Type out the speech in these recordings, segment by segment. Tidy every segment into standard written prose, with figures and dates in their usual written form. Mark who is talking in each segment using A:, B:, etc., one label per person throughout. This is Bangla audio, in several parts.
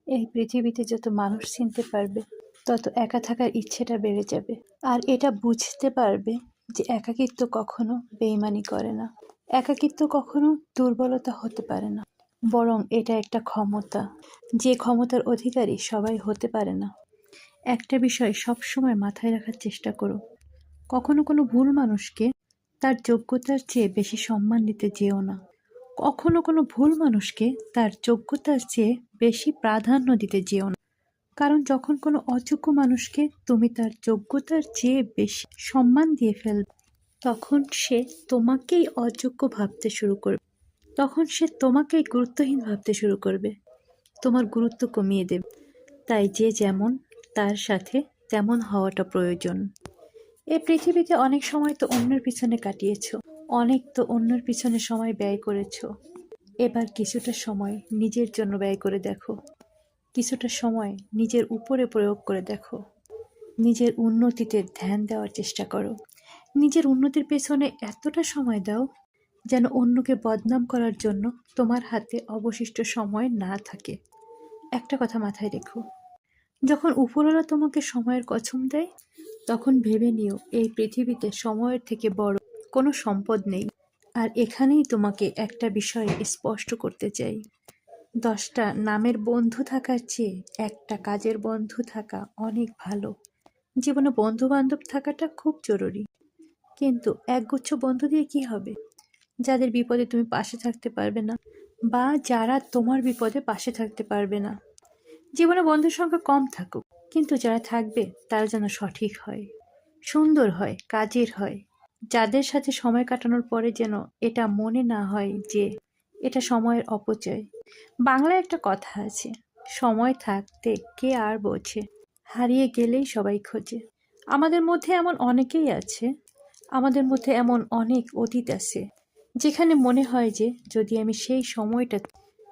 A: এই পৃথিবীতে যত মানুষ চিনতে পারবে তত একা থাকার ইচ্ছেটা বেড়ে যাবে। আর এটা বুঝতে পারবে যে একাকিত্ব কখনো বেইমানি করে না, একাকিত্ব কখনো দুর্বলতা হতে পারে না, বরং এটা একটা ক্ষমতা, যে ক্ষমতার অধিকারী সবাই হতে পারে না। একটা বিষয় সবসময় মাথায় রাখার চেষ্টা করো, কখনো কোনো ভুল মানুষকে তার যোগ্যতার চেয়ে বেশি সম্মান দিতে যেও না। কখনো কোনো ভুল মানুষকে তার যোগ্যতার চেয়ে বেশি প্রাধান্য দিতে যেও না। কারণ যখন কোনো অযোগ্য মানুষকে তুমি তার যোগ্যতার চেয়ে বেশি সম্মান দিয়ে ফেলবে, তখন সে তোমাকেই অযোগ্য ভাবতে শুরু করবে, তখন সে তোমাকেই গুরুত্বহীন ভাবতে শুরু করবে, তোমার গুরুত্ব কমিয়ে দেবে। তাই যে যেমন তার সাথে তেমন হওয়াটা প্রয়োজন। এই পৃথিবীতে অনেক সময় তো অন্যের পিছনে কাটিয়েছো, অনেক তো অন্যের পিছনে সময় ব্যয় করেছো। এবার কিছুটা সময় নিজের জন্য ব্যয় করে দেখো, কিছুটা সময় নিজের উপরে প্রয়োগ করে দেখো। নিজের উন্নতিতে ধ্যান দেওয়ার চেষ্টা করো। নিজের উন্নতির পেছনে এতটা সময় দাও যেন অন্যকে বদনাম করার জন্য তোমার হাতে অবশিষ্ট সময় না থাকে। একটা কথা মাথায় রেখো, যখন উপরওয়ালা তোমাকে সময়ের কসম দেয়, তখন ভেবে নিও এই পৃথিবীতে সময়ের থেকে বড় কোনো সম্পদ নেই। আর এখানেই তোমাকে একটা বিষয় স্পষ্ট করতে চাই, 10টা নামের বন্ধু থাকার চেয়ে একটা কাজের বন্ধু থাকা অনেক ভালো। জীবনে বন্ধু বান্ধব থাকাটা খুব জরুরি, কিন্তু একগুচ্ছ বন্ধু দিয়ে কি হবে যাদের বিপদে তুমি পাশে থাকতে পারবে না, বা যারা তোমার বিপদে পাশে থাকতে পারবে না। জীবনে বন্ধুর সংখ্যা কম থাকুক, কিন্তু যারা থাকবে তারা যেন সঠিক হয়, সুন্দর হয়, কাজের হয়। যাদের সাথে সময় কাটানোর পরে যেন এটা মনে না হয় যে এটা সময়ের অপচয়। বাংলায় একটা কথা আছে, সময় থাকতে কে আর বোঝে, হারিয়ে গেলেই সবাই খোঁজে। আমাদের মধ্যে এমন অনেকেই আছে, আমাদের মধ্যে এমন অনেক অতীত আছে যেখানে মনে হয় যে যদি আমি সেই সময়টা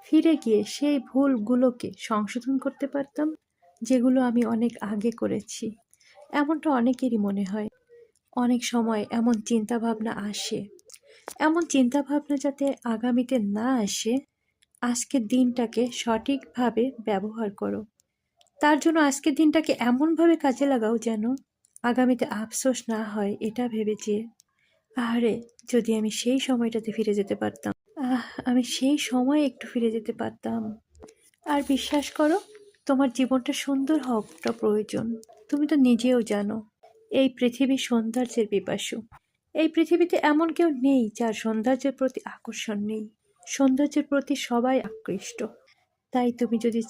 A: ফিরে গিয়ে সেই ভুলগুলোকে সংশোধন করতে পারতাম যেগুলো আমি অনেক আগে করেছি। এমনটা অনেকেরই মনে হয়। অনেক সময় এমন চিন্তা ভাবনা আসে, এমন চিন্তা ভাবনা যাতে আগামীতে না আসে, আজকের দিনটাকে সঠিকভাবে ব্যবহার করো। তার জন্য আজকের দিনটাকে এমনভাবে কাজে লাগাও যেন আগামীতে আফসোস না হয় এটা ভেবে যে আরে যদি আমি সেই সময়টাতে ফিরে যেতে পারতাম, আমি সেই সময়ে একটু ফিরে যেতে পারতাম। আর বিশ্বাস করো, তোমার জীবনটা সুন্দর হওয়াটা প্রয়োজন। তুমি তো নিজেও জানো এই পৃথিবী সৌন্দর্যের পিপাসু। এই পৃথিবীতে এমন কেউ নেই যার সৌন্দর্যের প্রতি আকর্ষণ নেই। সৌন্দর্যের প্রতি সবাই আকৃষ্ট। তাই তুমি যদি